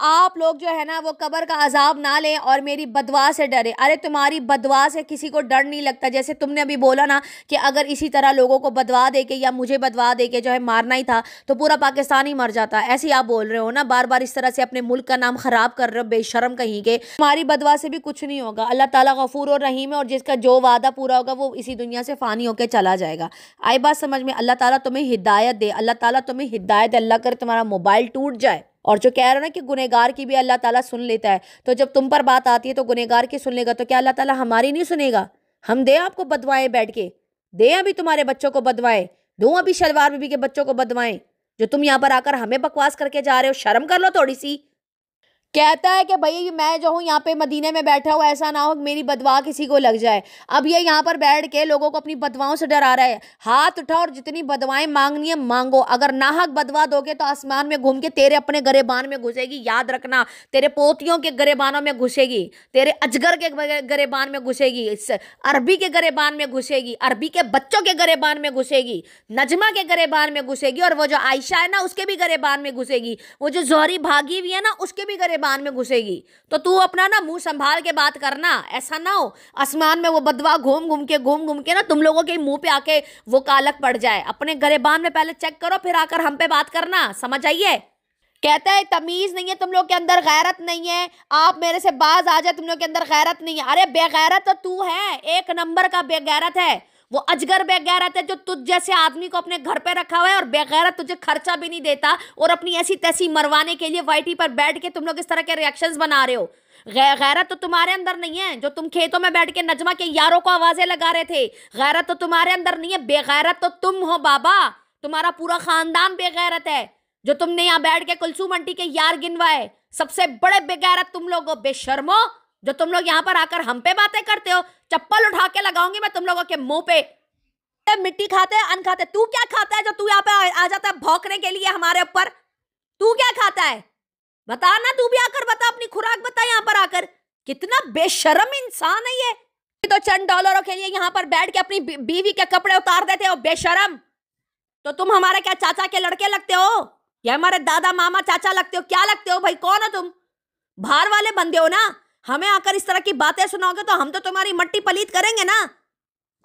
आप लोग जो है ना वो कब्र का अजाब ना लें और मेरी बदवा से डरे। अरे तुम्हारी बदवा से किसी को डर नहीं लगता। जैसे तुमने अभी बोला ना कि अगर इसी तरह लोगों को बदवा दे के या मुझे बदवा दे के जो है मारना ही था तो पूरा पाकिस्तान ही मर जाता। ऐसे ही आप बोल रहे हो ना, बार बार इस तरह से अपने मुल्क का नाम खराब कर रहे हो, बेशरम कहीं के। तुम्हारी बदवा से भी कुछ नहीं होगा। अल्लाह ताला गफूर और रहीम है और जिसका जो वादा पूरा होगा वो इसी दुनिया से फानी होकर चला जाएगा। आई बात समझ में? अल्लाह ताला तुम्हें हिदायत दे, अल्लाह ताला तुम्हें हिदायत, अल्लाह करे तुम्हारा मोबाइल टूट जाए। और जो कह रहे हो ना कि गुनहगार की भी अल्लाह ताला सुन लेता है, तो जब तुम पर बात आती है तो गुनहगार की सुन लेगा, तो क्या अल्लाह ताला हमारी नहीं सुनेगा? हम दे आपको बदवाएं बैठ के, दे अभी तुम्हारे बच्चों को बदवाएं, दो अभी शलवार बीबी के बच्चों को बदवाएं, जो तुम यहाँ पर आकर हमें बकवास करके जा रहे हो। शर्म कर लो थोड़ी सी। कहता है कि भाई मैं जो हूँ यहाँ पे मदीने में बैठा हूँ, ऐसा ना हो कि मेरी बदवा किसी को लग जाए। अब ये यहाँ पर बैठ के लोगों को अपनी बदवाओं से डरा रहा है। हाथ उठाओ और जितनी बदवाएं मांगनी है मांगो। अगर नाहक बदवा दोगे तो आसमान में घूम के तेरे अपने गरेबान में घुसेगी। याद रखना, तेरे पोतियों के गरेबानों में घुसेगी, तेरे अजगर के गरेबान में घुसेगी, अरबी के गरेबान में घुसेगी, अरबी के बच्चों के गरेबान में घुसेगी, नजमा के गरेबान में घुसेगी, और वो जो आयशा है ना उसके भी गरेबान में घुसेगी, वो जो जोहरी भागी हुई है ना उसके भी गरेबान में घुसेगी। तो तू अपना ना मुंह संभाल के बात करना। ऐसा ना हो आसमान में वो बदवा घूम घूम के ना तुम लोगों के मुंह पे आके वो कालक पड़ जाए। अपने गरेबान में पहले चेक करो, फिर आकर हम पे बात करना। समझ आइए? कहता है तमीज नहीं है तुम लोग के अंदर, गैरत नहीं है। आप मेरे से बाज आ जाए, तुम लोग के अंदर गैरत नहीं है। अरे बेगैरत तो तू है, एक नंबर का बेगैरत है। वो अजगर बेगैरत है जो तुझ जैसे आदमी को अपने घर पे रखा हुआ है, और बेगैरत तुझे खर्चा भी नहीं देता, और अपनी ऐसी तैसी मरवाने के लिए वाईटी पर बैठ के तुम लोग इस तरह के रिएक्शंस बना रहे हो। गैरत तो तुम्हारे अंदर नहीं है, जो तुम खेतों में बैठ के नजमा के यारों को आवाजें लगा रहे थे। गैरत तो तुम्हारे अंदर नहीं है, बेगैरत तो तुम हो बाबा। तुम्हारा पूरा खानदान बेगैरत है, जो तुमने यहाँ बैठ के कुलसूम आंटी के यार गिनवाए। सबसे बड़े बेगैरत तुम लोग हो, बेशर्मो, जो तुम लोग यहाँ पर आकर हम पे बातें करते हो। चप्पल उठा के लगाऊंगी मैं तुम लोगों के मुंह पे। मिट्टी खाते हैं, अन्न खाते हैं। तू क्या खाता है जो तू यहाँ पे आ जाता है भौंकने के लिए हमारे ऊपर? तू क्या खाता है बता ना, तू भी आकर बता, अपनी खुराक बता यहाँ पर आकर। कितना बेशर्म इंसान है ये। तो चंद डॉलरों के लिए यहाँ पर बैठ के अपनी बीवी के कपड़े उतार देते हो, बेशर्म। तो तुम हमारे क्या चाचा के लड़के लगते हो या हमारे दादा मामा चाचा लगते हो? क्या लगते हो भाई? कौन हो तुम? बाहर वाले बंदे हो ना। हमें आकर इस तरह की बातें सुनाओगे तो हम तो तुम्हारी मट्टी पलीत करेंगे ना।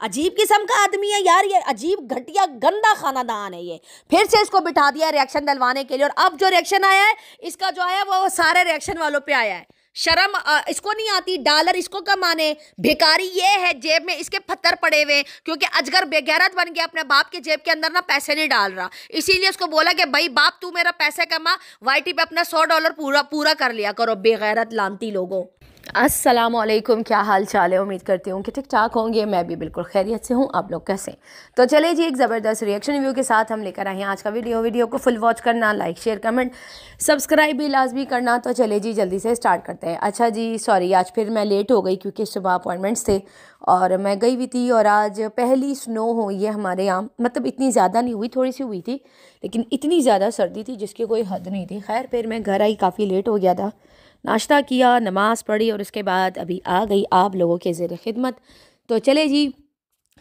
अजीब किस्म का आदमी है यार ये, अजीब घटिया गंदा खानादान है ये। फिर से इसको बिठा दिया रिएक्शन दिलवाने के लिए, और अब जो रिएक्शन आया है इसका जो आया वो सारे रिएक्शन वालों पे आया है। शर्म इसको नहीं आती? डॉलर इसको कमाने, भिखारी ये है, जेब में इसके पत्थर पड़े हुए, क्योंकि अजगर बेगैरत बन गया, अपने बाप के जेब के अंदर ना पैसे नहीं डाल रहा। इसीलिए उसको बोला कि भाई बाप तू मेरा पैसे कमा, वाईटी पे अपना $100 पूरा कर लिया करो, बेगैरत लानती लोगों। अस्सलामुअलैकुम, क्या हाल चाल है? उम्मीद करती हूँ कि ठीक ठाक होंगे। मैं भी बिल्कुल खैरियत से हूँ। आप लोग कैसे? तो चलिए जी, एक ज़बरदस्त रिएक्शन रिव्यू के साथ हम लेकर आए हैं आज का वीडियो को फुल वॉच करना, लाइक शेयर कमेंट सब्सक्राइब भी लाजमी करना। तो चले जी जल्दी से स्टार्ट करते हैं। अच्छा जी, सॉरी आज फिर मैं लेट हो गई क्योंकि सुबह अपॉइंटमेंट्स थे और मैं गई हुई थी, और आज पहली स्नो हुई है हमारे यहाँ। मतलब इतनी ज़्यादा नहीं हुई, थोड़ी सी हुई थी, लेकिन इतनी ज़्यादा सर्दी थी जिसकी कोई हद नहीं थी। खैर फिर मैं घर आई, काफ़ी लेट हो गया था, नाश्ता किया, नमाज़ पढ़ी, और उसके बाद अभी आ गई आप लोगों के ज़ेर खिदमत। तो चले जी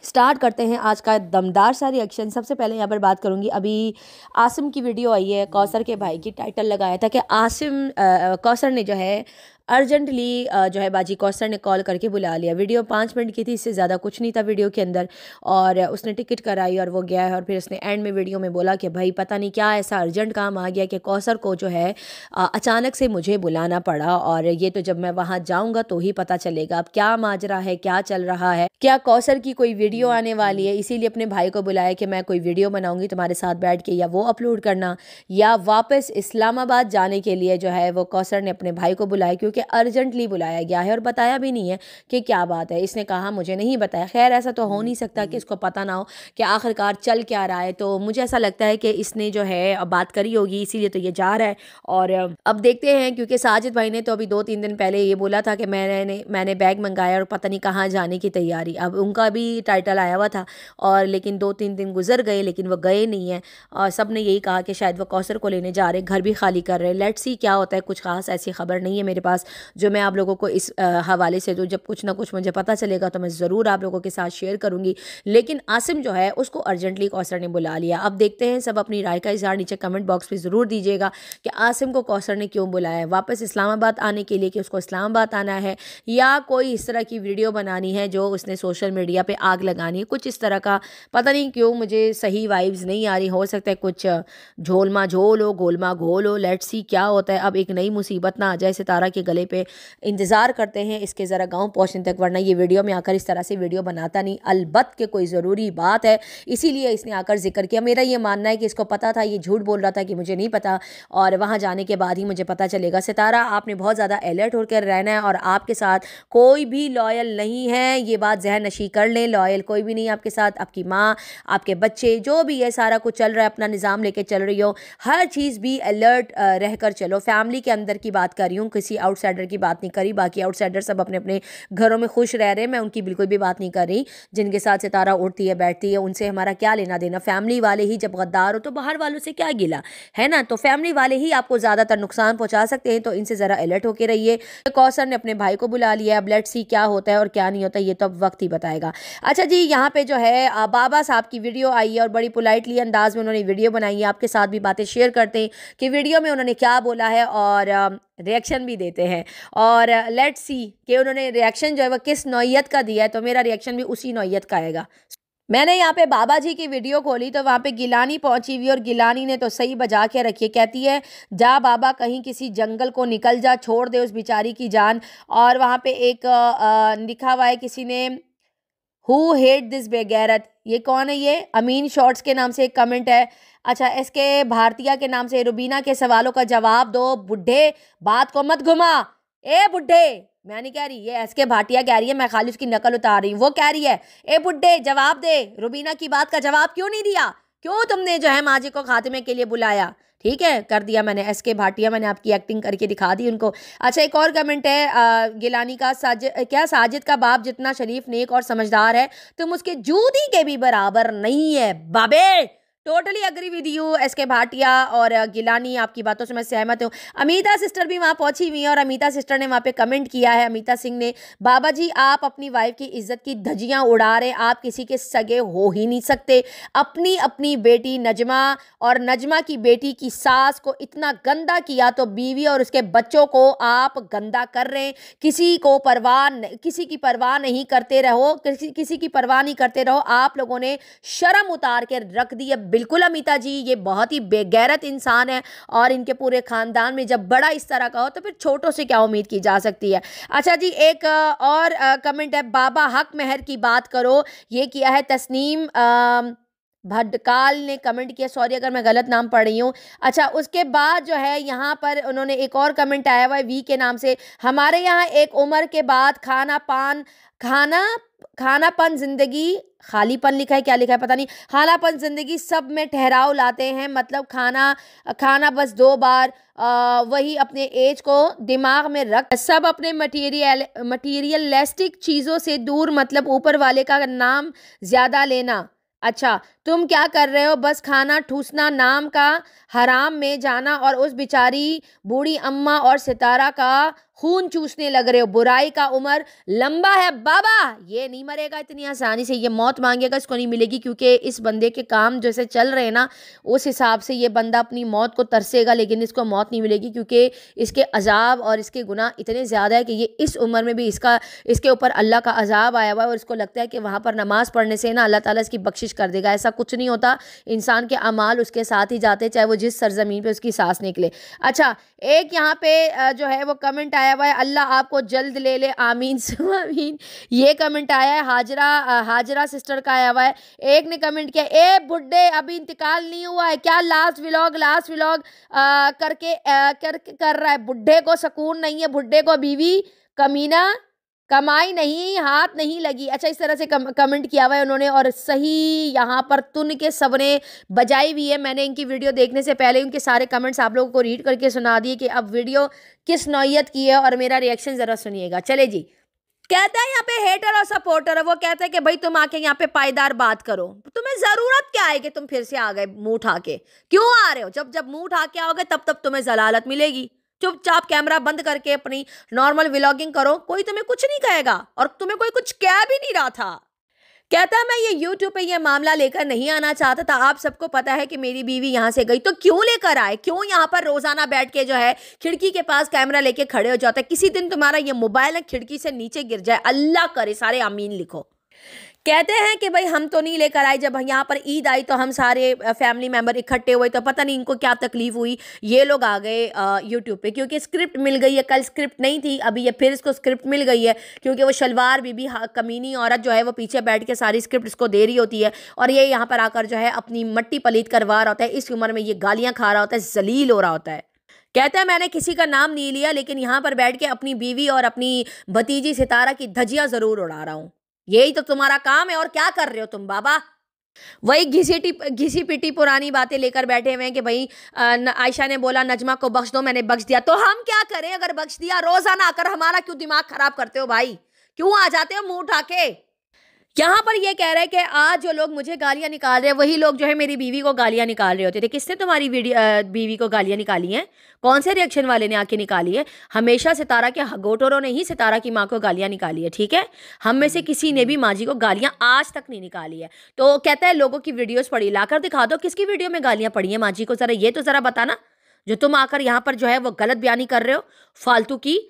स्टार्ट करते हैं आज का दमदार सा रिएक्शन। सबसे पहले यहाँ पर बात करूँगी, अभी आसिम की वीडियो आई है, कौसर के भाई की। टाइटल लगाया था कि आसिम कौसर ने जो है अर्जेंटली जो है बाजी कौसर ने कॉल करके बुला लिया। वीडियो 5 मिनट की थी, इससे ज़्यादा कुछ नहीं था वीडियो के अंदर, और उसने टिकट कराई और वो गया है। और फिर उसने एंड में वीडियो में बोला कि भाई पता नहीं क्या ऐसा अर्जेंट काम आ गया कि कौसर को जो है अचानक से मुझे बुलाना पड़ा, और ये तो जब मैं वहाँ जाऊँगा तो ही पता चलेगा अब क्या माजरा है, क्या चल रहा है, क्या कौसर की कोई वीडियो आने वाली है। इसीलिए अपने भाई को बुलाया कि मैं कोई वीडियो बनाऊँगी तुम्हारे साथ बैठ के, या वो अपलोड करना, या वापस इस्लामाबाद जाने के लिए जो है वो कौसर ने अपने भाई को बुलाया, क्योंकि अर्जेंटली बुलाया गया है और बताया भी नहीं है कि क्या बात है। इसने कहा मुझे नहीं बताया। खैर ऐसा तो हो नहीं सकता कि इसको पता ना हो कि आखिरकार चल क्या रहा है। तो मुझे ऐसा लगता है कि इसने जो है बात करी होगी, इसीलिए तो ये जा रहा है। और अब देखते हैं, क्योंकि साजिद भाई ने तो अभी 2-3 दिन पहले ये बोला था कि मैंने बैग मंगाया और पता नहीं कहाँ जाने की तैयारी। अब उनका भी टाइटल आया हुआ था, और लेकिन 2-3 दिन गुजर गए, लेकिन वो गए नहीं हैं। और सब ने यही कहा कि शायद वो कौसर को लेने जा रहे, घर भी खाली कर रहे। लेट्स सी क्या होता है। कुछ खास ऐसी खबर नहीं है मेरे पास, पास, जो मैं आप लोगों को इस हवाले से तो जब कुछ ना कुछ मुझे पता चलेगा तो मैं ज़रूर आप लोगों के साथ शेयर करूँगी। लेकिन आसिम जो है उसको अर्जेंटली कौसर ने बुला लिया। अब देखते हैं, सब अपनी राय का इज़हार नीचे कमेंट बॉक्स में ज़रूर दीजिएगा कि आसिम को कौसर ने क्यों बुलाया है, वापस इस्लामाबाद आने के लिए कि उसको इस्लामाबाद आना है, या कोई इस तरह की वीडियो बनानी है जो उसने सोशल मीडिया पे आग लगानी है, कुछ इस तरह का। पता नहीं क्यों मुझे सही वाइब्स नहीं आ रही, हो सकता है कुछ झोलमा झोल हो, गोलमा घोल हो, लेट्स सी क्या होता है। अब एक नई मुसीबत ना आ जाए सितारा के गले पे। इंतज़ार करते हैं इसके ज़रा गाँव पहुँचने तक, वरना ये वीडियो में आकर इस तरह से वीडियो बनाता नहीं। अलबत्त के कोई ज़रूरी बात है इसीलिए इसने आकर जिक्र किया। मेरा ये मानना है कि इसको पता था, ये झूठ बोल रहा था कि मुझे नहीं पता, और वहाँ जाने के बाद ही मुझे पता चलेगा। सितारा, आपने बहुत ज़्यादा अलर्ट होकर रहना है और आपके साथ कोई भी लॉयल नहीं है, ये बात जहन नशी कर लें। लॉयल कोई भी नहीं आपके साथ, आपकी माँ, आपके बच्चे, जो भी है सारा कुछ चल रहा है, अपना निज़ाम लेके चल रही हो। हर चीज़ भी अलर्ट रह कर चलो। फैमिली के अंदर की बात कर रही हूँ, किसी आउटसाइडर की बात नहीं करी। बाकी आउटसाइडर सब अपने अपने घरों में खुश रह रहे हैं, मैं उनकी बिल्कुल भी बात नहीं कर रही। जिनके साथ सितारा उठती है बैठती है उनसे हमारा क्या लेना देना। फैमिली वाले ही जब गद्दार हो तो बाहर वालों से क्या गिला है ना। तो फैमिली वाले ही आपको ज़्यादातर नुकसान पहुंचा सकते हैं, तो इनसे ज़रा अलर्ट होकर रहिए। कौसर ने अपने भाई को बुला लिया, अब लेट्स सी क्या होता है और क्या नहीं होता, ये तो अब वक्त ही बताएगा। अच्छा जी, यहाँ पे जो है बाबा साहब की वीडियो आई है और बड़ी पोलाइटली अंदाज में उन्होंने वीडियो बनाई है। आपके साथ भी बातें शेयर करते हैं कि वीडियो में उन्होंने क्या बोला है और रिएक्शन भी देते हैं, और लेट्स सी कि उन्होंने रिएक्शन जो है वह किस नौइयत का दिया है, तो मेरा रिएक्शन भी उसी नौइयत का आएगा। मैंने यहाँ पे बाबा जी की वीडियो खोली तो वहाँ पे गिलानी पहुंची हुई, और गिलानी ने तो सही बजा के रखी है। कहती है, जा बाबा कहीं किसी जंगल को निकल जा, छोड़ दे उस बेचारी की जान। और वहाँ पे एक लिखा हुआ है किसी ने, हु हेट दिस बेगैरत। ये कौन है? ये अमीन शॉर्ट्स के नाम से एक कमेंट है। अच्छा, इसके भारतीय के नाम से, रुबीना के सवालों का जवाब दो बुढ़े, बात को मत घुमा। ए बुढ़े, मैं नहीं कह रही, ये एसके भाटिया कह रही है, मैं खाली उसकी नकल उतार रही हूँ। वो कह रही है, ए बुड्ढे जवाब दे, रुबीना की बात का जवाब क्यों नहीं दिया? क्यों तुमने जो है माँ जी को खात्मे के लिए बुलाया? ठीक है, कर दिया मैंने। एसके भाटिया, मैंने आपकी एक्टिंग करके दिखा दी उनको। अच्छा, एक और कमेंट है गिलानी का, साजिद का बाप जितना शरीफ, नेक और समझदार है, तुम उसके जूदी के भी बराबर नहीं है बाबे। Totally agree with you SK Bhatia और गिलानी, आपकी बातों से मैं सहमत हूँ। अमिता सिस्टर भी वहाँ पहुँची हुई है और अमिता सिस्टर ने वहाँ पे कमेंट किया है, अमिता सिंह ने, बाबा जी आप अपनी वाइफ की इज्जत की धज्जियाँ उड़ा रहे, आप किसी के सगे हो ही नहीं सकते। अपनी अपनी बेटी नजमा और नजमा की बेटी की सास को इतना गंदा किया तो बीवी और उसके बच्चों को आप गंदा कर रहे हैं। किसी की परवाह नहीं करते रहो, किसी की परवाह नहीं करते रहो। आप लोगों ने शर्म उतार के रख दी है। बिल्कुल अमिता जी, ये बहुत ही बेगैरत इंसान है, और इनके पूरे खानदान में जब बड़ा इस तरह का हो तो फिर छोटों से क्या उम्मीद की जा सकती है। अच्छा जी, एक और कमेंट है, बाबा हक महर की बात करो, ये किया है तस्नीम भडकाल ने कमेंट किया। सॉरी अगर मैं गलत नाम पढ़ रही हूँ। अच्छा, उसके बाद जो है यहाँ पर उन्होंने एक और कमेंट आया हुआ है वी के नाम से, हमारे यहाँ एक उम्र के बाद खानापन जिंदगी, खालीपन लिखा है, क्या लिखा है पता नहीं, खानापन जिंदगी सब में ठहराव लाते हैं, मतलब खाना बस 2 बार, वही अपने एज को दिमाग में रख, सब अपने मटीरियलिस्टिक चीज़ों से दूर, मतलब ऊपर वाले का नाम ज़्यादा लेना। अच्छा, तुम क्या कर रहे हो? बस खाना ठूसना, नाम का हराम में जाना, और उस बेचारी बूढ़ी अम्मा और सितारा का खून चूसने लग रहे हो। बुराई का उम्र लंबा है बाबा, ये नहीं मरेगा इतनी आसानी से, ये मौत मांगेगा, इसको नहीं मिलेगी, क्योंकि इस बंदे के काम जैसे चल रहे हैं ना, उस हिसाब से ये बंदा अपनी मौत को तरसेगा, लेकिन इसको मौत नहीं मिलेगी, क्योंकि इसके अजाब और इसके गुनाह इतने ज़्यादा है कि ये इस उम्र में भी इसके ऊपर अल्लाह का अजाब आया हुआ है, और इसको लगता है कि वहाँ पर नमाज़ पढ़ने से ना अल्लाह ताला इसकी बख्शिश कर देगा। ऐसा कुछ नहीं होता, इंसान के अमाल उसके साथ ही जाते, चाहे वो जिस सरजमीन पे उसकी सांस निकले। अच्छा, एक यहाँ पे जो है वो कमेंट आया हुआ है, अल्लाह आपको जल्द ले ले, आमीन आमीन, ये कमेंट आया है हाजरा सिस्टर का आया हुआ है। एक ने कमेंट किया, ए बुड्ढे अभी इंतकाल नहीं हुआ है क्या? लास्ट व्लॉग कर रहा है, बुड्ढे को सुकून नहीं है, बुड्ढे को बीवी कमीना कमाई नहीं, हाथ नहीं लगी। अच्छा, इस तरह से कमेंट किया हुआ है उन्होंने, और सही यहाँ पर तुन के सबने बजाई हुई है। मैंने इनकी वीडियो देखने से पहले उनके सारे कमेंट्स आप लोगों को रीड करके सुना दिए कि अब वीडियो किस नौइयत की है, और मेरा रिएक्शन ज़रा सुनिएगा। चले जी, कहता है यहाँ पे हेटर और सपोर्टर है, वो कहता है कि भाई तुम आके यहाँ पे पायदार बात करो, तुम्हें ज़रूरत क्या है कि तुम फिर से आ गए मुँह उठा के? क्यों आ रहे हो? जब मुँह उठा के आओगे तब तुम्हें जलालत मिलेगी। चुपचाप कैमरा बंद करके अपनी नॉर्मल व्लॉगिंग करो, कोई तुम्हें कुछ नहीं कहेगा और तुम्हें कोई कुछ कह भी नहीं रहा था। कहता है मैं ये यूट्यूब पे ये मामला लेकर नहीं आना चाहता था, आप सबको पता है कि मेरी बीवी यहाँ से गई, तो क्यों लेकर आए, क्यों यहाँ पर रोजाना बैठ के जो है खिड़की के पास कैमरा लेके खड़े हो जाते हैं। किसी दिन तुम्हारा ये मोबाइल है खिड़की से नीचे गिर जाए, अल्लाह करे, सारे आमीन लिखो। कहते हैं कि भाई हम तो नहीं लेकर आए, जब यहाँ पर ईद आई तो हम सारे फैमिली मेंबर इकट्ठे हुए, तो पता नहीं इनको क्या तकलीफ हुई, ये लोग आ गए यूट्यूब पे, क्योंकि स्क्रिप्ट मिल गई है। कल स्क्रिप्ट नहीं थी, अभी ये फिर इसको स्क्रिप्ट मिल गई है, क्योंकि वो शलवार बीबी कमीनी औरत जो है वो पीछे बैठ के सारी स्क्रिप्ट इसको दे रही होती है, और ये यहाँ पर आकर जो है अपनी मट्टी पलीत करवा रहा होता है। इस उम्र में ये गालियाँ खा रहा होता है, जलील हो रहा होता है। कहता है मैंने किसी का नाम नहीं लिया, लेकिन यहाँ पर बैठ के अपनी बीवी और अपनी भतीजी सितारा की धज्जियां जरूर उड़ा रहा हूँ। यही तो तुम्हारा काम है, और क्या कर रहे हो तुम बाबा? वही घिसी पिटी पुरानी बातें लेकर बैठे हुए हैं कि भाई आयशा ने बोला नजमा को बख्श दो, मैंने बख्श दिया, तो हम क्या करें अगर बख्श दिया? रोजाना आकर हमारा क्यों दिमाग खराब करते हो भाई? क्यों आ जाते हो मुंह उठा के? यहाँ पर ये कह रहे हैं कि आज जो लोग मुझे गालियां निकाल रहे हैं वही लोग जो है मेरी बीवी को गालियां निकाल रहे होते थे। किसने तुम्हारी बीवी को गालियां निकाली हैं? कौन से रिएक्शन वाले ने आके निकाली है? हमेशा सितारा के हगोटरों ने ही सितारा की माँ को गालियां निकाली है, ठीक है? हम में से किसी ने भी माँ जी को गालियां आज तक नहीं निकाली है। तो कहता है लोगों की वीडियोस पड़ी, लाकर दिखा दो किसकी वीडियो में गालियां पड़ी हैं माँ जी को, जरा ये तो जरा बताना, जो तुम आकर यहाँ पर जो है वो गलत बयानी कर रहे हो फालतू की।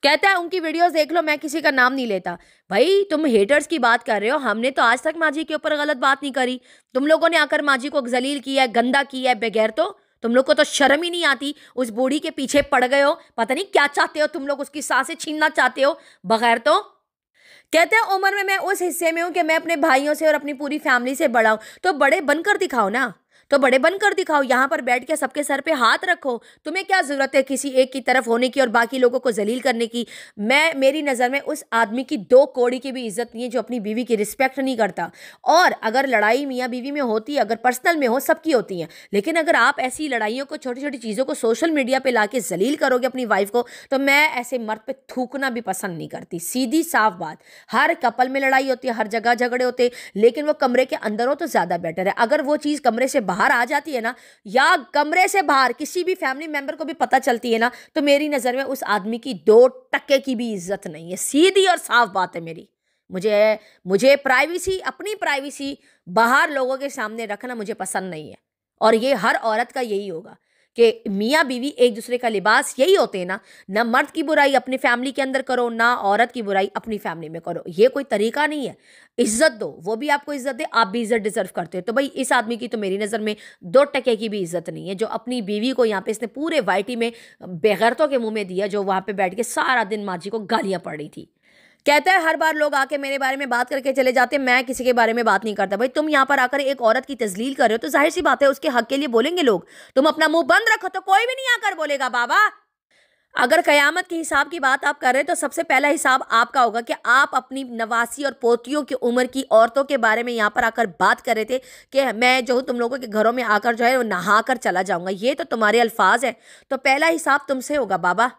कहता है उनकी वीडियोस देख लो, मैं किसी का नाम नहीं लेता। भाई तुम हेटर्स की बात कर रहे हो, हमने तो आज तक माँ जी के ऊपर गलत बात नहीं करी। तुम लोगों ने आकर माँ जी को जलील किया है, गंदा किया है, बगैर तो तुम लोग को तो शर्म ही नहीं आती। उस बूढ़ी के पीछे पड़ गए हो, पता नहीं क्या चाहते हो तुम लोग, उसकी सांसें छीनना चाहते हो बगैर तो। कहते हैं उम्र में मैं उस हिस्से में हूं कि मैं अपने भाइयों से और अपनी पूरी फैमिली से बड़ा हूं, तो बड़े बनकर दिखाओ ना, तो बड़े बनकर दिखाओ। यहाँ पर बैठ के सबके सर पे हाथ रखो। तुम्हें क्या जरूरत है किसी एक की तरफ होने की और बाकी लोगों को जलील करने की? मेरी नज़र में उस आदमी की दो कौड़ी की भी इज्जत नहीं है जो अपनी बीवी की रिस्पेक्ट नहीं करता। और अगर लड़ाई मियाँ बीवी में होती है, अगर पर्सनल में हो, सबकी होती है, लेकिन अगर आप ऐसी लड़ाइयों को, छोटी छोटी चीज़ों को सोशल मीडिया पर ला के जलील करोगे अपनी वाइफ को, तो मैं ऐसे मर्द पे थूकना भी पसंद नहीं करती। सीधी साफ बात, हर कपल में लड़ाई होती है, हर जगह झगड़े होते हैं, लेकिन वो कमरे के अंदर हो तो ज़्यादा बेटर है। अगर वो चीज़ कमरे से बाहर आ जाती है ना, या कमरे से बाहर किसी भी फैमिली मेंबर को भी पता चलती है ना, तो मेरी नजर में उस आदमी की 2% की भी इज्जत नहीं है। सीधी और साफ बात है मेरी। मुझे प्राइवेसी, अपनी प्राइवेसी बाहर लोगों के सामने रखना मुझे पसंद नहीं है। और ये हर औरत का यही होगा कि मियाँ बीवी एक दूसरे का लिबास यही होते हैं ना मर्द की बुराई अपनी फैमिली के अंदर करो, ना औरत की बुराई अपनी फैमिली में करो। ये कोई तरीका नहीं है। इज्जत दो, वो भी आपको इज्जत दे, आप भी इज्जत डिजर्व करते हो। तो भाई इस आदमी की तो मेरी नज़र में 2% की भी इज्जत नहीं है, जो अपनी बीवी को यहाँ पे इसने पूरे वाइटी में बेगैरतों के मुंह में दिया, जो वहाँ पे बैठ के सारा दिन माँ जी को गालियाँ पड़ रही थी। कहता है हर बार लोग आके मेरे बारे में बात करके चले जाते हैं, मैं किसी के बारे में बात नहीं करता। भाई तुम यहाँ पर आकर एक औरत की तजलील कर रहे हो, तो जाहिर सी बात है उसके हक के लिए बोलेंगे लोग। तुम अपना मुंह बंद रखो तो कोई भी नहीं आकर बोलेगा बाबा। अगर कयामत के हिसाब की बात आप कर रहे हैं, तो सबसे पहला हिसाब आपका होगा कि आप अपनी नवासी और पोतियों की उम्र की औरतों के बारे में यहाँ पर आकर बात कर रहे थे कि मैं जो तुम लोगों के घरों में आकर जो है वो नहा कर चला जाऊंगा। ये तो तुम्हारे अल्फाज हैं, तो पहला हिसाब तुमसे होगा बाबा।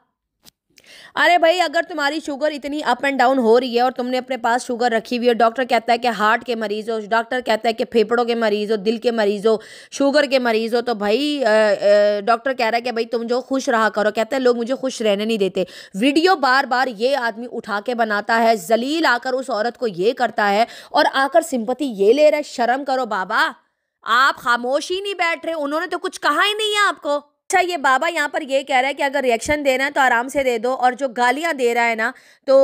अरे भाई अगर तुम्हारी शुगर इतनी अप एंड डाउन हो रही है और तुमने अपने पास शुगर रखी हुई है, डॉक्टर कहता है कि हार्ट के मरीज हो, डॉक्टर कहता है कि फेफड़ों के मरीज हो, दिल के मरीज हो, शुगर के मरीज हो, तो भाई डॉक्टर कह रहा है कि भाई तुम जो खुश रहा करो। कहता है लोग मुझे खुश रहने नहीं देते। वीडियो बार बार ये आदमी उठा के बनाता है, जलील आकर उस औरत को ये करता है और आकर सिंपैथी ये ले रहा है। शर्म करो बाबा, आप खामोश ही नहीं बैठ रहे, उन्होंने तो कुछ कहा ही नहीं है आपको। अच्छा ये बाबा यहाँ पर ये कह रहा है कि अगर रिएक्शन देना है तो आराम से दे दो, और जो गालियाँ दे रहा है ना तो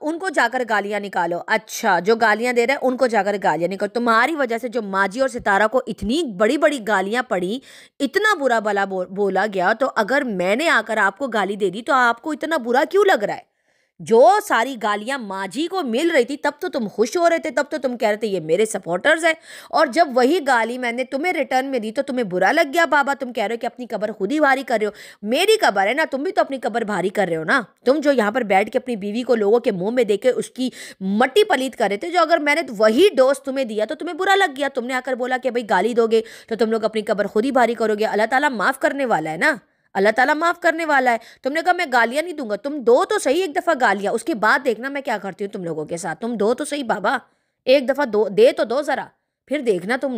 उनको जाकर गालियाँ निकालो। अच्छा जो गालियाँ दे रहा है उनको जाकर गालियाँ निकालो। तुम्हारी वजह से जो माजी और सितारा को इतनी बड़ी बड़ी गालियाँ पड़ी, इतना बुरा भला बोला गया, तो अगर मैंने आकर आपको गाली दे दी तो आपको इतना बुरा क्यों लग रहा है? जो सारी गालियां माजी को मिल रही थी तब तो तुम खुश हो रहे थे, तब तो तुम कह रहे थे ये मेरे सपोर्टर्स हैं, और जब वही गाली मैंने तुम्हें रिटर्न में दी तो तुम्हें बुरा लग गया। बाबा तुम कह रहे हो कि अपनी कब्र खुद ही भारी कर रहे हो। मेरी कब्र है ना, तुम भी तो अपनी कब्र भारी कर रहे हो ना। तुम जो यहाँ पर बैठ के अपनी बीवी को लोगों के मुंह में देके उसकी मट्टी पलीत कर रहे थे, जो अगर मैंने वही डोज तुम्हें दिया तो तुम्हें बुरा लग गया। तुमने आकर बोला कि भाई गाली दोगे तो तुम लोग अपनी कब्र खुद ही भारी करोगे। अल्लाह ताला माफ़ करने वाला है ना, अल्लाह ताला माफ़ करने वाला है। तुमने कहा मैं गालियाँ नहीं दूंगा, तुम दो तो सही एक दफ़ा गालियाँ, उसके बाद देखना मैं क्या करती हूँ तुम लोगों के साथ। तुम दो तो सही बाबा, एक दफ़ा दो दे तो दो ज़रा, फिर देखना तुम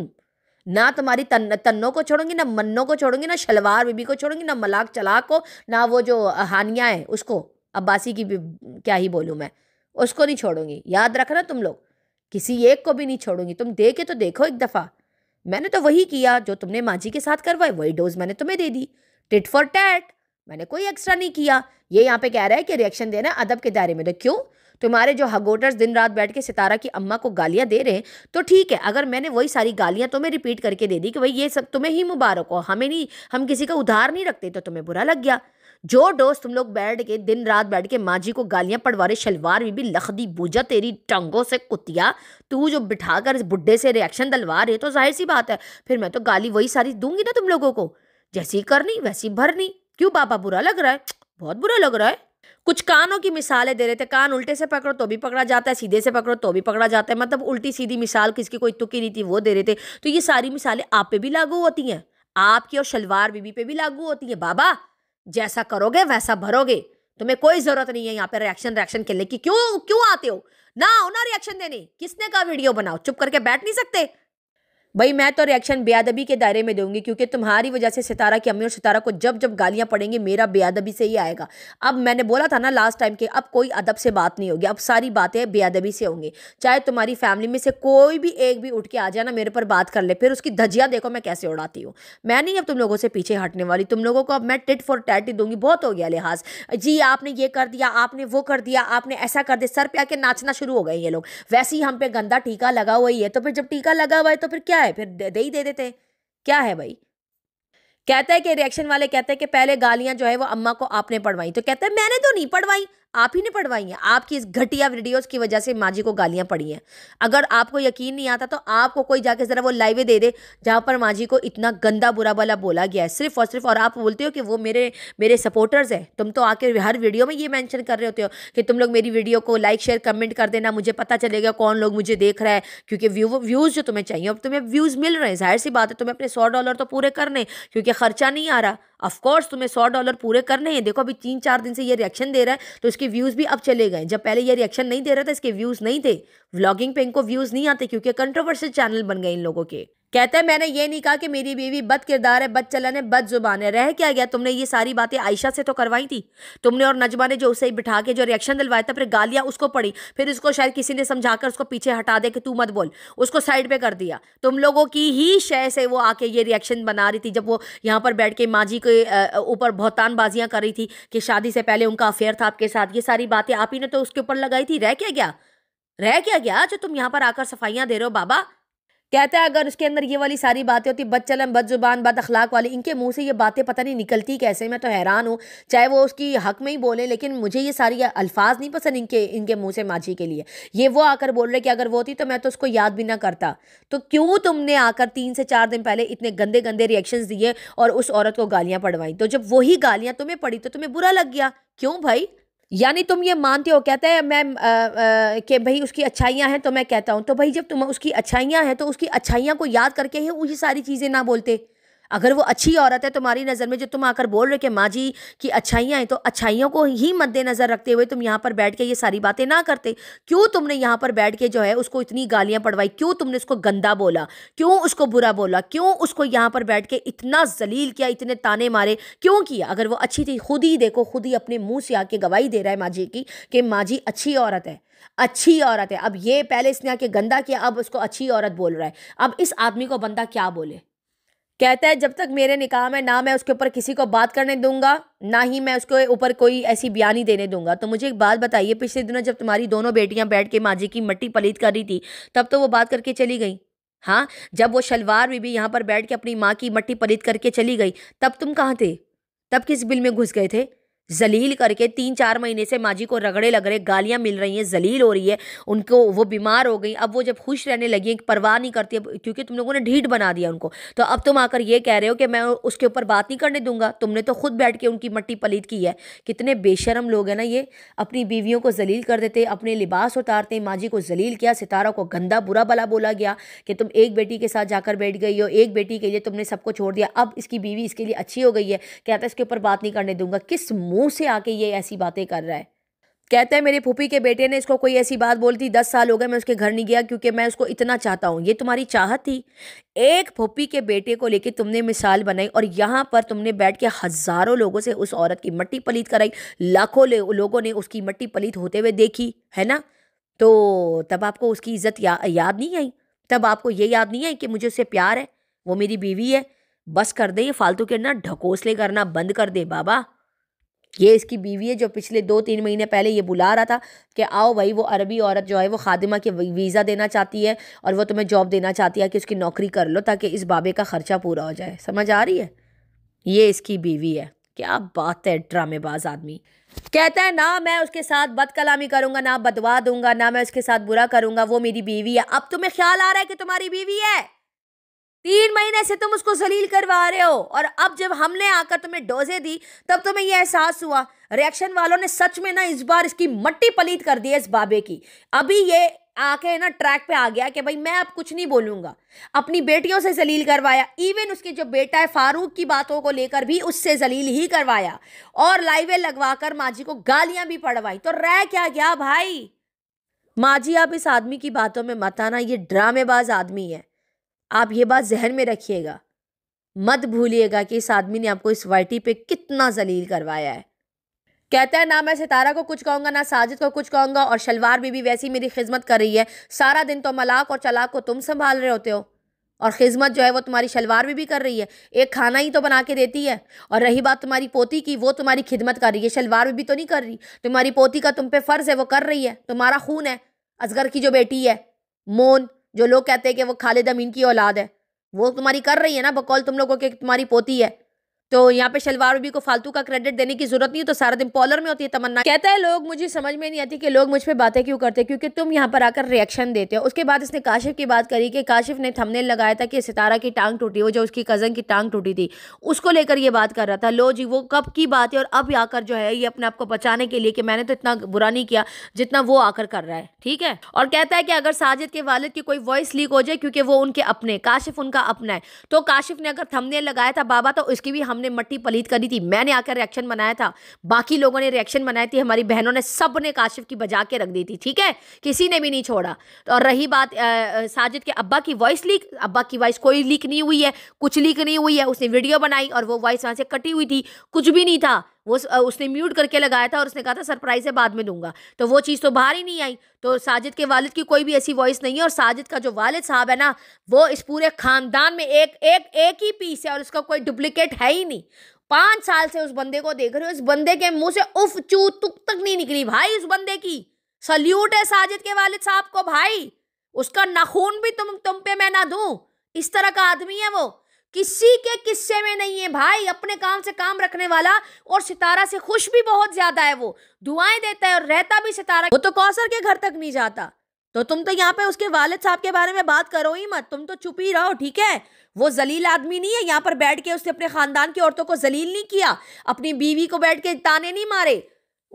ना तुम्हारी तन्नों को छोड़ूंगी, ना मन्नों को छोड़ूंगी, ना शलवार बीबी को छोड़ूंगी, ना मलाक चलाक को, ना वो जो हानिया है उसको, अब्बासी की क्या ही बोलूँ मैं, उसको नहीं छोड़ूंगी। याद रखना तुम लोग, किसी एक को भी नहीं छोड़ूंगी। तुम दे के तो देखो एक दफ़ा। मैंने तो वही किया जो तुमने माँ जी के साथ करवाए, वही डोज मैंने तुम्हें दे दी, टिट फॉर टैट। मैंने कोई एक्स्ट्रा नहीं किया। ये यहाँ पे कह रहा है कि रिएक्शन देना है अदब के दायरे में, तो क्यों? तुम्हारे जो हगोटर्स दिन रात बैठ के सितारा की अम्मा को गालियां दे रहे हैं, तो ठीक है, अगर मैंने वही सारी गालियां तुम्हें रिपीट करके दे दी कि भाई ये सब तुम्हें ही मुबारक हो, हमें नहीं, हम किसी का उधार नहीं रखते, तो तुम्हें बुरा लग गया। जो दोस्त तुम लोग बैठ के दिन रात बैठ के माँ जी को गालियां पड़वा रहे, शलवार भी लखदी बूझा तेरी टंगों से कुतिया, तू जो बिठाकर इस बुड्ढे से रिएक्शन दलवा रहे, तो जाहिर सी बात है फिर मैं तो गाली वही सारी दूंगी ना तुम लोगों को, जैसी करनी वैसी भरनी। क्यों पापा बुरा लग रहा है? बहुत बुरा लग रहा है। कुछ कानों की मिसालें दे रहे थे, कान उल्टे से पकड़ो तो भी पकड़ा जाता है, सीधे से पकड़ो तो भी पकड़ा जाता है, मतलब उल्टी सीधी मिसाल किसकी कोई तुकी नहीं थी वो दे रहे थे। तो ये सारी मिसालें आप पे भी लागू होती हैं, आपकी और शलवार बीबी पे भी लागू होती है। बाबा जैसा करोगे वैसा भरोगे, तुम्हें कोई जरूरत नहीं है यहाँ पे रिएक्शन खेलने की। क्यों क्यों आते हो? ना हो ना रिएक्शन देने, किसने कहा वीडियो बनाओ? चुप करके बैठ नहीं सकते? भाई मैं तो रिएक्शन बेअदबी के दायरे में दूंगी, क्योंकि तुम्हारी वजह से सितारा की अम्मी और सितारा को जब जब गालियां पड़ेंगी मेरा बेअदबी से ही आएगा। अब मैंने बोला था ना लास्ट टाइम कि अब कोई अदब से बात नहीं होगी, अब सारी बातें बेअदबी से होंगी। चाहे तुम्हारी फैमिली में से कोई भी एक भी उठ के आ जाए ना मेरे पर बात कर ले, फिर उसकी धज्जियां देखो मैं कैसे उड़ाती हूँ। मैं नहीं अब तुम लोगों से पीछे हटने वाली, तुम लोगों को अब मैं टिट फॉर टैट ही दूंगी। बहुत हो गया लिहाज, जी आपने ये कर दिया, आपने वो कर दिया, आपने ऐसा कर दिया, सर पे आके नाचना शुरू हो गए ये लोग। वैसे ही हम पे गंदा टीका लगा हुआ ही है, तो फिर जब टीका लगा हुआ है तो फिर क्या है, फिर दे ही दे देते हैं। क्या है भाई? कहता है कि रिएक्शन वाले कहते हैं कि पहले गालियां जो है वो अम्मा को आपने पढ़वाई, तो कहता है मैंने तो नहीं पढ़वाई, आप ही ने पढ़वाई हैं। आपकी इस घटिया वीडियोस की वजह से माँ जी को गालियां पड़ी हैं। अगर आपको यकीन नहीं आता तो आपको कोई जाके जरा वो लाइव दे दे जहां पर माँ जी को इतना गंदा बुरा भला बोला गया है सिर्फ और सिर्फ, और आप बोलते हो कि वो मेरे मेरे सपोर्टर्स हैं। तुम तो आके हर वीडियो में ये मेंशन कर रहे होते हो कि तुम लोग मेरी वीडियो को लाइक शेयर कमेंट कर देना, मुझे पता चलेगा कौन लोग मुझे देख रहा है, क्योंकि व्यूज़ जो तुम्हें चाहिए अब तुम्हें व्यूज़ मिल रहे हैं। जाहिर सी बात है तुम्हें अपने $100 तो पूरे करने, क्योंकि खर्चा नहीं आ रहा। ऑफकोर्स तुम्हें $100 पूरे करने हैं। देखो अभी 3-4 दिन से ये रिएक्शन दे रहा है तो इसके व्यूज़ भी अब चले गए। जब पहले ये रिएक्शन नहीं दे रहा था इसके व्यूज़ नहीं थे, व्लॉगिंग पे इनको व्यूज़ नहीं आते क्योंकि कंट्रोवर्शियल चैनल बन गए इन लोगों के। कहता है मैंने ये नहीं कहा कि मेरी बीवी बद किरदार है, बद चलन है, बद जुबान है। रह क्या गया? तुमने ये सारी बातें आयशा से तो करवाई थी तुमने, और नजमा ने जो उसे बिठा के जो रिएक्शन दिलवाया था, फिर गालियां उसको पड़ी, फिर उसको शायद किसी ने समझाकर उसको पीछे हटा दे कि तू मत बोल, उसको साइड पे कर दिया। तुम लोगों की ही शय से वो आके ये रिएक्शन बना रही थी जब वो यहाँ पर बैठ के माँ जी के ऊपर बहुतानबाजियां कर रही थी कि शादी से पहले उनका अफेयर था आपके साथ। ये सारी बातें आप ही ने तो उसके ऊपर लगाई थी। रह क्या गया? रह क्या गया जो तुम यहाँ पर आकर सफाइयां दे रहे हो? बाबा कहता है अगर उसके अंदर ये वाली सारी बातें होती, बदचलन बदजुबान बद अखलाक वाली, इनके मुंह से ये बातें पता नहीं निकलती कैसे, मैं तो हैरान हूँ। चाहे वो उसकी हक में ही बोले, लेकिन मुझे ये सारी अल्फाज नहीं पसंद इनके मुंह से माँ जी के लिए। ये वो आकर बोल रहे कि अगर वो होती तो मैं तो उसको याद भी ना करता। तो क्यों तुमने आकर 3 से 4 दिन पहले इतने गंदे गंदे रिएक्शंस दिए और उस औरत को गालियां पड़वाई? तो जब वही गालियां तुम्हें पड़ी तो तुम्हें बुरा लग गया। क्यों भाई? यानी तुम ये मानते हो? कहता है मैं कि भाई उसकी अच्छाइयाँ हैं तो मैं कहता हूँ, तो भाई जब तुम उसकी अच्छाइयाँ हैं तो उसकी अच्छाइयाँ को याद करके ही वही सारी चीज़ें ना बोलते? अगर वो अच्छी औरत है तुम्हारी नज़र में, जो तुम आकर बोल रहे कि माँ जी की अच्छाइयाँ हैं, तो अच्छाइयों को ही मद्देनज़र रखते हुए तुम यहाँ पर बैठ के ये सारी बातें ना करते। क्यों तुमने यहाँ पर बैठ के जो है उसको इतनी गालियाँ पड़वाई? क्यों तुमने उसको गंदा बोला? क्यों उसको बुरा बोला? क्यों उसको यहाँ पर बैठ के इतना जलील किया, इतने ताने मारे? क्यों किया? अगर वो अच्छी थी, खुद ही देखो, खुद ही अपने मुँह से आके गवाही दे रहा है माँ जी की कि माँ जी अच्छी औरत है, अच्छी औरत है। अब ये पहले इसने आके गंदा किया, अब उसको अच्छी औरत बोल रहा है। अब इस आदमी को बंदा क्या बोले? कहता है जब तक मेरे निकाह में ना मैं उसके ऊपर किसी को बात करने दूंगा, ना ही मैं उसके ऊपर कोई ऐसी बयानी देने दूंगा। तो मुझे एक बात बताइए, पिछले दिनों जब तुम्हारी दोनों बेटियां बैठ के माँ जी की मट्टी पलीत कर रही थी तब तो वो बात करके चली गई। हाँ, जब वो शलवार बीबी यहाँ पर बैठ के अपनी माँ की मट्टी पलीत करके चली गई तब तुम कहाँ थे? तब किस बिल में घुस गए थे? जलील करके 3-4 महीने से माँ जी को रगड़े लग रहे, गालियां मिल रही हैं, जलील हो रही है उनको, वो बीमार हो गई। अब वो जब खुश रहने लगी, परवाह नहीं करती अब, क्योंकि तुम लोगों ने ढीठ बना दिया उनको। तो अब तुम आकर ये कह रहे हो कि मैं उसके ऊपर बात नहीं करने दूंगा। तुमने तो खुद बैठ के उनकी मट्टी पलीत की है। कितने बेशरम लोग हैं ना ये, अपनी बीवियों को जलील कर देते, अपने लिबास उतारते। माँ जी को जलील किया, सितारा को गंदा बुरा भला बोला गया कि तुम एक बेटी के साथ जाकर बैठ गई हो, एक बेटी के लिए तुमने सबको छोड़ दिया। अब इसकी बीवी इसके लिए अच्छी हो गई है, कहता है इसके ऊपर बात नहीं करने दूंगा। किस मुंह से आके ये ऐसी बातें कर रहा है? कहते हैं मेरे फूफी के बेटे ने इसको कोई ऐसी बात बोली थी, 10 साल हो गए मैं उसके घर नहीं गया क्योंकि मैं उसको इतना चाहता हूँ। ये तुम्हारी चाहत थी? एक फूफी के बेटे को लेके तुमने मिसाल बनाई और यहाँ पर तुमने बैठ के हजारों लोगों से उस औरत की मट्टी पलीत कराई, लाखों लोगों ने उसकी मट्टी पलीत होते हुए देखी है ना। तो तब आपको उसकी इज्जत याद नहीं आई? तब आपको ये याद नहीं आई कि मुझे उससे प्यार है, वो मेरी बीवी है? बस कर दे ये फालतू के ना ढकोसले करना बंद कर दे बाबा। ये इसकी बीवी है जो पिछले 2-3 महीने पहले ये बुला रहा था कि आओ भाई, वो अरबी औरत जो है वो खादिमा के वीज़ा देना चाहती है और वो तुम्हें जॉब देना चाहती है कि उसकी नौकरी कर लो ताकि इस बाबे का खर्चा पूरा हो जाए। समझ आ रही है? ये इसकी बीवी है। क्या बात है, ड्रामेबाज आदमी। कहता है ना मैं उसके साथ बदकलामी करूंगा, ना बदवा दूंगा, ना मैं उसके साथ बुरा करूंगा, वो मेरी बीवी है। अब तुम्हें ख्याल आ रहा है कि तुम्हारी बीवी है? 3 महीने से तुम उसको जलील करवा रहे हो और अब जब हमने आकर तुम्हें डोजे दी तब तुम्हें यह एहसास हुआ। रिएक्शन वालों ने सच में ना इस बार इसकी मट्टी पलीत कर दी है इस बाबे की। अभी ये आके ना ट्रैक पे आ गया कि भाई मैं अब कुछ नहीं बोलूंगा। अपनी बेटियों से जलील करवाया, इवन उसके जो बेटा है फारूक की बातों को लेकर भी उससे जलील ही करवाया और लाइवें लगवाकर माजी को गालियां भी पड़वाई। तो रह क्या गया भाई? माजी आप इस आदमी की बातों में मत आना, ये ड्रामेबाज आदमी है। आप ये बात जहन में रखिएगा, मत भूलिएगा कि इस आदमी ने आपको इस वाईटी पे कितना जलील करवाया है। कहता है ना मैं सितारा को कुछ कहूंगा ना साजिद को कुछ कहूंगा और शलवार बीबी वैसी मेरी खिदमत कर रही है। सारा दिन तो मलाक और चलाक को तुम संभाल रहे होते हो और खिदमत जो है वो तुम्हारी शलवार बीबी कर रही है। एक खाना ही तो बना के देती है। और रही बात तुम्हारी पोती की, वो तुम्हारी खिदमत कर रही है, शलवार बीबी तो नहीं कर रही। तुम्हारी पोती का तुम पे फर्ज है, वो कर रही है, तुम्हारा खून है। असगर की जो बेटी है मोन, जो लोग कहते हैं कि वो खालिद अमीन की औलाद है, वो तुम्हारी कर रही है ना बकौल तुम लोगों के तुम्हारी पोती है। तो यहाँ पे शलवार बीबी को फालतू का क्रेडिट देने की जरूरत नहीं है, तो सारा दिन पॉलर में होती है तमन्ना। कहता है लोग मुझे समझ में नहीं आती कि लोग मुझ पे बातें क्यों करते हैं, क्योंकि तुम यहाँ पर आकर रिएक्शन देते हो। उसके बाद इसने काशिफ की बात करी कि काशिफ ने थंबनेल लगाया था कि सितारा की टांग टूटी, वो जो उसकी कज़न की टांग टूटी थी उसको लेकर ये बात कर रहा था। लो जी, वो कब की बात है और अब आकर जो है ये अपने आप को बचाने के लिए कि मैंने तो इतना बुरा नहीं किया जितना वो आकर कर रहा है, ठीक है। और कहता है कि अगर साजिद के वालिद की कोई वॉइस लीक हो जाए क्योंकि वो उनके अपने, काशिफ उनका अपना है, तो काशिफ ने अगर थंबनेल लगाया था बाबा तो उसकी भी हमने मट्टी पलीत करी थी। मैंने आकर रिएक्शन बनाया था, बाकी लोगों ने रिएक्शन बनाई थी, हमारी बहनों ने, सब ने काशिफ की बजा के रख दी थी, ठीक है, किसी ने भी नहीं छोड़ा। तो और रही बात साजिद के अब्बा की वॉइस लीक, अब्बा की वॉइस कोई लीक नहीं हुई है, कुछ लीक नहीं हुई है। उसने वीडियो बनाई और वो वॉइस वहां से कटी हुई थी, कुछ भी नहीं था। वो उसने म्यूट करके लगाया था और उसने कहा था सरप्राइज है बाद में दूंगा, तो वो चीज़ तो बाहर ही नहीं आई। तो साजिद के वालिद की कोई भी ऐसी वॉइस नहीं है और साजिद का जो वालिद साहब है ना वो इस पूरे खानदान में एक ही पीस है और उसका कोई डुप्लीकेट है ही नहीं। 5 साल से उस बंदे को देख रहे हो, इस बंदे के मुंह से उफ चू तुक तक नहीं निकली भाई। उस बंदे की सल्यूट है साजिद के वालिद साहब को भाई, उसका नाखून भी तुम पे मैं ना दूं। इस तरह का आदमी है वो, किसी के किस्से में नहीं है भाई, अपने काम से काम रखने वाला और सितारा से खुश भी बहुत ज्यादा है। वो दुआएं देता है और रहता भी सितारा, वो तो कौसर के घर तक नहीं जाता। तो तुम तो यहाँ पे उसके वालिद साहब के बारे में बात करो ही मत, तुम तो चुप ही रहो, ठीक है। वो जलील आदमी नहीं है, यहाँ पर बैठ के उसने अपने खानदान की औरतों को जलील नहीं किया, अपनी बीवी को बैठ के ताने नहीं मारे,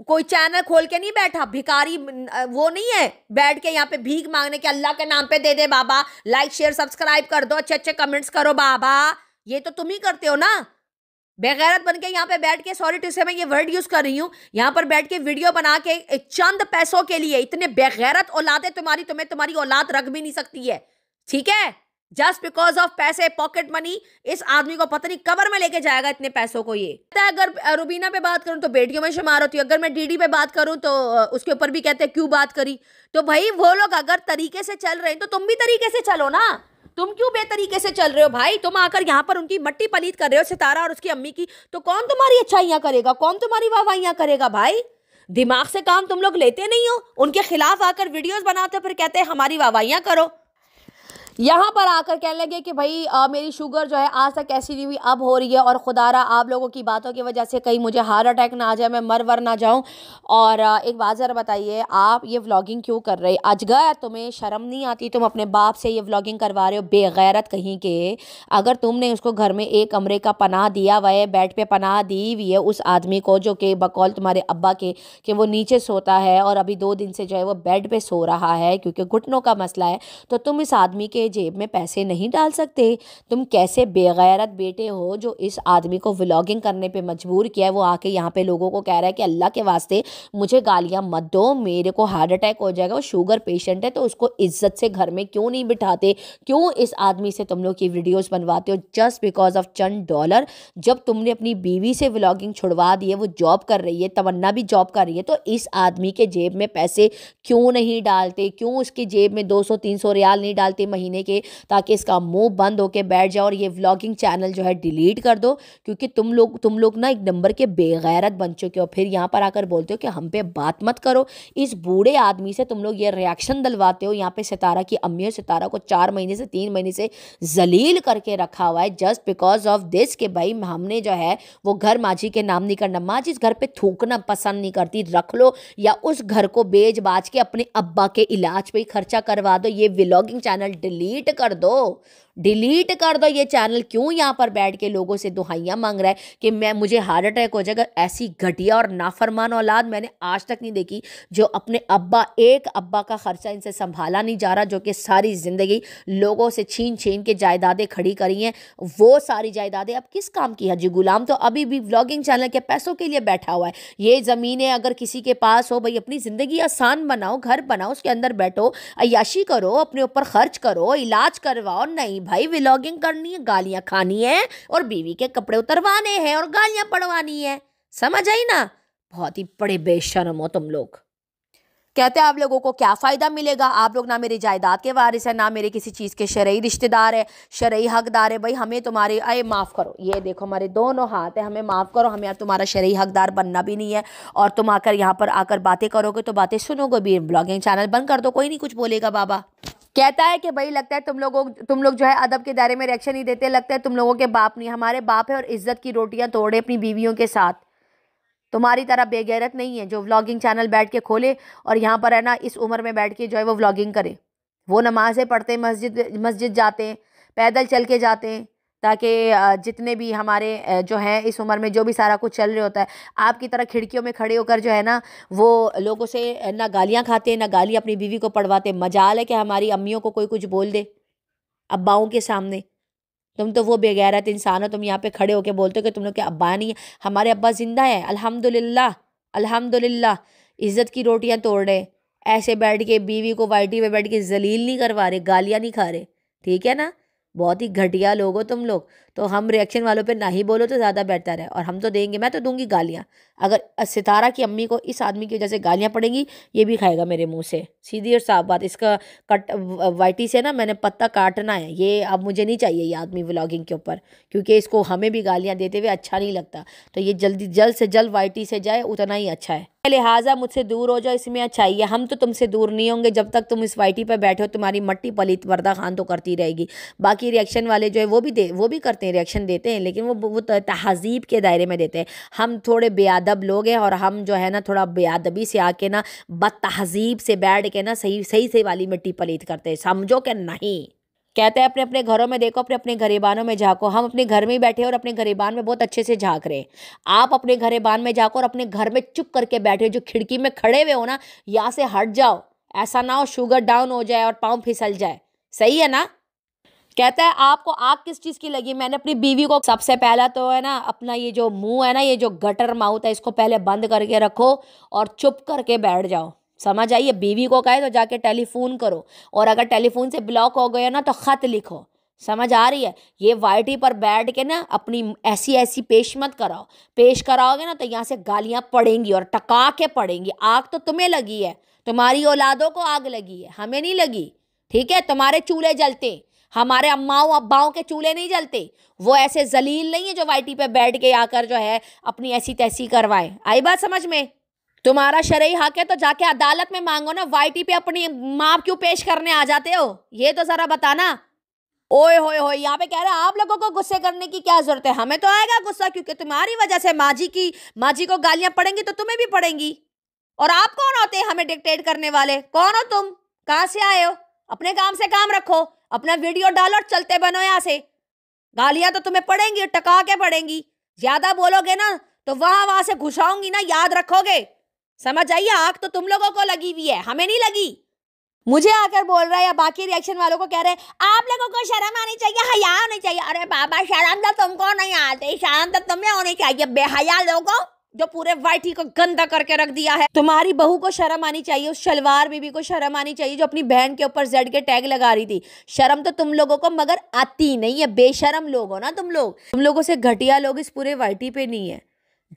कोई चैनल खोल के नहीं बैठा, भिखारी वो नहीं है बैठ के यहाँ पे भीख मांगने के अल्लाह के नाम पे दे दे बाबा, लाइक शेयर सब्सक्राइब कर दो, अच्छे अच्छे कमेंट्स करो बाबा। ये तो तुम ही करते हो ना, बेगैरत बन के यहाँ पे बैठ के, सॉरी टू से मैं ये वर्ड यूज कर रही हूँ, यहाँ पर बैठ के वीडियो बना के चंद पैसों के लिए, इतने बेगैरत औलादें तुम्हारी, तुम्हें तुम्हारी औलाद रख भी नहीं सकती है, ठीक है। जस्ट बिकॉज ऑफ पैसे, पॉकेट मनी, इस आदमी को पता नहीं कबर में लेके जाएगा इतने पैसों को ये। अगर रुबीना पे बात करूं तो बेटियों में शुमार होती है, अगर मैं डीडी पे बात करूं तो उसके ऊपर भी कहते हैं क्यों बात करी। तो भाई वो लोग अगर तरीके से चल रहे हैं तो तुम भी तरीके से चलो ना, तुम क्यों बेतरीके से चल रहे हो भाई। तुम आकर यहाँ पर उनकी मट्टी पलीत कर रहे हो, सितारा और उसकी अम्मी की, तो कौन तुम्हारी अच्छाइयाँ करेगा, कौन तुम्हारी वाहवाहियाँ करेगा भाई। दिमाग से काम तुम लोग लेते नहीं हो, उनके खिलाफ आकर वीडियोस बनाते हो फिर कहते हैं हमारी वाहवाहियाँ करो। यहाँ पर आकर कहने लगे कि भाई मेरी शुगर जो है आज तक ऐसी नहीं हुई, अब हो रही है और खुदारा आप लोगों की बातों की वजह से कहीं मुझे हार्ट अटैक ना आ जाए, मैं मर वर ना जाऊँ। और एक बात ज़रा बताइए, आप ये व्लॉगिंग क्यों कर रहे? अजगर, तुम्हें शर्म नहीं आती? तुम अपने बाप से ये व्लॉगिंग करवा रहे हो, बेगैरत कहीं के। अगर तुमने उसको घर में एक कमरे का पनाह दिया हुआ है, बेड पे पनाह दी हुई है उस आदमी को जो कि बकौल तुम्हारे अब्बा के कि वो नीचे सोता है और अभी 2 दिन से जो है वो बेड पे सो रहा है क्योंकि घुटनों का मसला है, तो तुम इस आदमी के जेब में पैसे नहीं डाल सकते? तुम कैसे बेगैरत बेटे हो जो इस आदमी को व्लॉगिंग करने पे मजबूर किया है। वो आके यहाँ पे लोगों को कह रहा है कि अल्लाह के वास्ते मुझे गालियाँ मत दो, मेरे को हार्ट अटैक हो जाएगा, वो शुगर पेशेंट है, तो उसको इज्जत से घर में क्यों नहीं बिठाते? क्यों इस आदमी से तुम लोग ये वीडियोस बनवाते हो just because of Chand dollar? जब तुमने अपनी बीवी से व्लॉगिंग छुड़वा दी है, वो जॉब कर रही है, तमन्ना भी जॉब कर रही है, तो इस आदमी के जेब में पैसे क्यों नहीं डालते? क्यों उसकी जेब में 200-300 रियाल नहीं डालते महीने के, ताकि इसका मुंह बंद होके बैठ जाओ और ये व्लॉगिंग चैनल जो है डिलीट कर दो? क्योंकि तुम लोग ना एक नंबर के बेगैरत बन चुके हो। फिर यहाँ पर आकर बोलते हो कि हम पे बात मत करो। इस बूढ़े आदमी से तुम लोग ये रिएक्शन दिलवाते हो। यहाँ पे सितारा की अम्मी और सितारा को 4 महीने से 3 महीने से जलील करके रखा हुआ है जस्ट बिकॉज ऑफ दिस कि भाई हमने जो है वो घर माँ जी के नाम नहीं करना। माँ जिस घर पे थूकना पसंद नहीं करती, रख लो, या उस घर को बेच बाच के अपने अब्बा के इलाज पे ही खर्चा करवा दो। ये व्लॉगिंग चैनल डिलीट कर दो, डिलीट कर दो ये चैनल। क्यों यहाँ पर बैठ के लोगों से दुहाइयाँ मांग रहा है कि मुझे हार्ट अटैक हो जाएगा? ऐसी घटिया और नाफरमान औलाद मैंने आज तक नहीं देखी, जो अपने एक अब्बा का खर्चा इनसे संभाला नहीं जा रहा, जो कि सारी ज़िंदगी लोगों से छीन छीन के जायदादें खड़ी करी हैं। वो सारी जायदादें अब किस काम की है? जी गुलाम तो अभी भी व्लॉगिंग चैनल के पैसों के लिए बैठा हुआ है। ये ज़मीनें अगर किसी के पास हो, भाई अपनी ज़िंदगी आसान बनाओ, घर बनाओ, उसके अंदर बैठो, अय्याशी करो, अपने ऊपर खर्च करो, इलाज करवाओ। नहीं भाई, व्लॉगिंग करनी है, गालियां खानी है और बीवी के कपड़े उतरवाने हैं और गालियां पड़वानी है। समझ आई ना? बहुत ही बड़े बेशर्म हो तुम लोग। कहते हैं आप लोगों को क्या फ़ायदा मिलेगा? आप लोग ना मेरी जायदाद के वारिस है, ना मेरे किसी चीज़ के शरई रिश्तेदार है, शरई हकदार है। भाई हमें तुम्हारे, अरे माफ़ करो, ये देखो हमारे दोनों हाथ है, हमें माफ़ करो, हमें तुम्हारा शरई हकदार बनना भी नहीं है। और तुम आकर यहाँ पर आकर बातें करोगे तो बातें सुनोगे भी। ब्लॉगिंग चैनल बंद कर दो, कोई नहीं कुछ बोलेगा। बाबा कहता है कि भाई लगता है तुम लोग जो है अदब के दायरे में रिएक्शन नहीं देते, लगता है तुम लोगों के बाप नहीं। हमारे बाप है और इज्जत की रोटियां तोड़े अपनी बीवियों के साथ। तुम्हारी तरह बेगैरत नहीं है जो व्लॉगिंग चैनल बैठ के खोले और यहाँ पर है ना इस उम्र में बैठ के जो है वो व्लॉगिंग करे। वो नमाज़ें पढ़ते, मस्जिद जाते हैं, पैदल चल के जाते हैं, ताकि जितने भी हमारे जो हैं इस उम्र में जो भी सारा कुछ चल रहा होता है, आपकी तरह खिड़कियों में खड़े होकर जो है ना वो लोगों से ना गालियाँ खाते, ना गाली अपनी बीवी को पढ़वाते। मजाल है कि हमारी अम्मियों को कोई कुछ बोल दे अब्बाओं के सामने। तुम तो वो बेगैरत इंसान हो, तुम यहाँ पे खड़े होके बोलते हो कि तुम लोग के अब्बा नहीं है। हमारे अब्बा जिंदा है, अल्हम्दुलिल्लाह, अल्हम्दुलिल्लाह। इज्जत की रोटियां तोड़ रहे, ऐसे बैठ के बीवी को वाइटी पे बैठ के जलील नहीं करवा रहे, गालियां नहीं खा रहे, ठीक है ना? बहुत ही घटिया लोग हो तुम लोग। तो हम रिएक्शन वालों पे ना ही बोलो तो ज़्यादा बेहतर है। और हम तो देंगे, मैं तो दूंगी गालियाँ। अगर सितारा की अम्मी को इस आदमी की वजह से गालियाँ पड़ेंगी, ये भी खाएगा मेरे मुंह से, सीधी और साफ बात। इसका कट वाइटी से ना मैंने पत्ता काटना है, ये अब मुझे नहीं चाहिए ये आदमी व्लॉगिंग के ऊपर, क्योंकि इसको हमें भी गालियाँ देते हुए अच्छा नहीं लगता। तो ये जल्द से जल्द वाइटी से जाए, उतना ही अच्छा है। लिहाजा मुझसे दूर हो जाओ, इसमें अच्छाई है। हम तो तुमसे दूर नहीं होंगे जब तक तुम इस वाइटी पर बैठे हो। तुम्हारी मट्टी पलीत वर्दा खान तो करती रहेगी। बाकी रिएक्शन वाले जो है वो भी करते हैं, रिएक्शन देते हैं, लेकिन वो तहज़ीब के दायरे में देते हैं। हम थोड़े बेअदब लोग हैं और हम जो है ना थोड़ा बेअदबी से आके ना बदतहज़ीब से बैठ के ना सही से वाली मिट्टी पलीत करते हैं, समझो कि नहीं? कहते हैं अपने अपने घरों में देखो, अपने अपने गरेबानों में झांको। हम अपने घर में ही बैठे और अपने गरेबान में बहुत अच्छे से झांक रहे हैं। आप अपने गरेबान में झांको और अपने घर में चुप करके बैठे हो। जो खिड़की में खड़े हुए हो ना, यहाँ से हट जाओ, ऐसा ना हो शुगर डाउन हो जाए और पाँव फिसल जाए। सही है ना? कहता है आपको आग किस चीज़ की लगी? मैंने अपनी बीवी को, सबसे पहला तो है ना अपना ये जो मुंह है ना, ये जो गटर माउथ है, इसको पहले बंद करके रखो और चुप करके बैठ जाओ। समझ आइए? बीवी को कहे तो जाके टेलीफोन करो, और अगर टेलीफोन से ब्लॉक हो गए ना तो ख़त लिखो। समझ आ रही है? ये वाइटी पर बैठ के ना अपनी ऐसी पेश मत कराओ। पेश कराओगे ना तो यहाँ से गालियाँ पड़ेंगी और टका के पड़ेंगी। आग तो तुम्हें लगी है, तुम्हारी औलादों को आग लगी है, हमें नहीं लगी, ठीक है? तुम्हारे चूल्हे जलते, हमारे अम्माओं अब्बाओं के चूल्हे नहीं जलते। वो ऐसे जलील नहीं है जो वाइटी पे बैठ के आकर जो है अपनी ऐसी तैसी करवाए। आई बात समझ में? तुम्हारा शरई हक है तो जाके अदालत में मांगो ना। वाइटी पे अपनी माँ क्यों पेश करने आ जाते हो, ये तो जरा बताना। ओए होए होए, यहाँ पे कह रहे हैं आप लोगों को गुस्से करने की क्या जरूरत है? हमें तो आएगा गुस्सा, क्योंकि तुम्हारी वजह से माँ जी को गालियां पड़ेंगी तो तुम्हें भी पड़ेंगी। और आप कौन होते हैं हमें डिक्टेट करने वाले? कौन हो तुम? कहाँ से आए हो? अपने काम से काम रखो, अपना वीडियो डालो और चलते बनो यहाँ से। गालियां तो तुम्हें पड़ेंगी, टका के पड़ेंगी। ज्यादा बोलोगे ना तो वहां से घुसाऊंगी ना, याद रखोगे। समझ आइए? आग तो तुम लोगों को लगी हुई है, हमें नहीं लगी। मुझे आकर बोल रहा है या बाकी रिएक्शन वालों को कह रहे हैं आप लोगों को शर्म आनी चाहिए, हया होनी चाहिए। अरे बाबा शर्म तो तुमको नहीं आती, शर्म तो तुम्हें होनी चाहिए बेहया लोगों जो पूरे वाइटी को गंदा करके रख दिया है। तुम्हारी बहू को शर्म आनी चाहिए, उस शलवार बीबी को शर्म आनी चाहिए जो अपनी बहन के ऊपर जेड के टैग लगा रही थी। शर्म तो तुम लोगों को मगर आती नहीं है, बेशरम लोग हो ना तुम लोग। तुम लोगों से घटिया लोग इस पूरे वाइटी पे नहीं है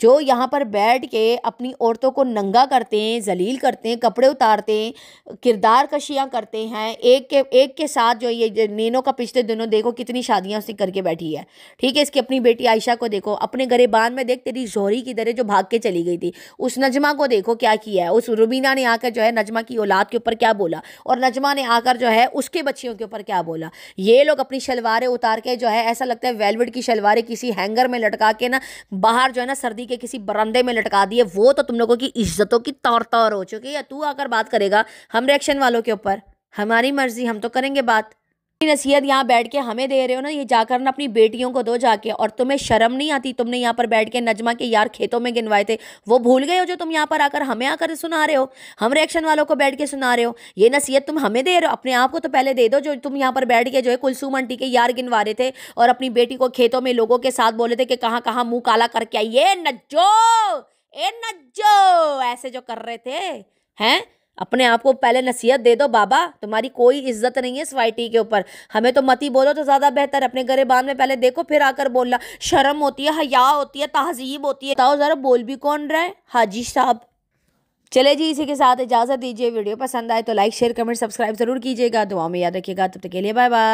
जो यहाँ पर बैठ के अपनी औरतों को नंगा करते हैं, जलील करते हैं, कपड़े उतारते हैं, किरदार कशियाँ करते हैं। एक के साथ जो ये नैनो का पिछले दिनों देखो कितनी शादियाँ उसने करके बैठी है। ठीक है, इसकी अपनी बेटी आयशा को देखो, अपने गरेबान में देख तेरी जोहरी की तरह जो भाग के चली गई थी। उस नजमा को देखो क्या किया है, उस रुबीना ने आकर जो है नजमा की औलाद के ऊपर क्या बोला, और नजमा ने आकर जो है उसके बच्चियों के ऊपर क्या बोला। ये लोग अपनी शलवारें उतार के जो है ऐसा लगता है वेलवेट की शलवारें किसी हैंगर में लटका के ना बाहर जो है ना सर्दी के किसी बरामदे में लटका दिए। वो तो तुम लोगों की इज्जतों की तार-तार हो चुकी है। तू आकर बात करेगा हम रिएक्शन वालों के ऊपर, हमारी मर्जी, हम तो करेंगे बात। नसीहत यहाँ बैठ के हमें दे रहे हो ना, ये जाकर ना अपनी बेटियों को दो जाके। और तुम्हें शर्म नहीं आती? तुमने यहाँ पर बैठ के नजमा के यार खेतों में गिनवाए थे, वो भूल गए हो जो तुम यहाँ पर आकर हमें आकर सुना रहे हो, हम रिएक्शन वालों को बैठ के सुना रहे हो। ये नसीहत तुम हमें दे रहे हो, अपने आप को तो पहले दे दो। जो तुम यहाँ पर बैठ के जो है कुलसूम आंटी के यार गिनवा रहे थे और अपनी बेटी को खेतों में लोगों के साथ बोले थे कि कहाँ कहाँ मुंह काला करके आई, ये नज्जो ए नज्जो ऐसे जो कर रहे थे हैं। अपने आप को पहले नसीहत दे दो बाबा, तुम्हारी कोई इज्जत नहीं है स्वाइटी के ऊपर। हमें तो मती बोलो तो ज्यादा बेहतर। अपने गरेबान में पहले देखो फिर आकर बोलना। शर्म होती है, हया होती है, तहजीब होती है। बताओ जरा बोल भी कौन रहा है? हाजी साहब। चले जी, इसी के साथ इजाजत दीजिए। वीडियो पसंद आए तो लाइक शेयर कमेंट सब्सक्राइब जरूर कीजिएगा। दुआ में याद रखिएगा। तब तक के लिए बाय बाय।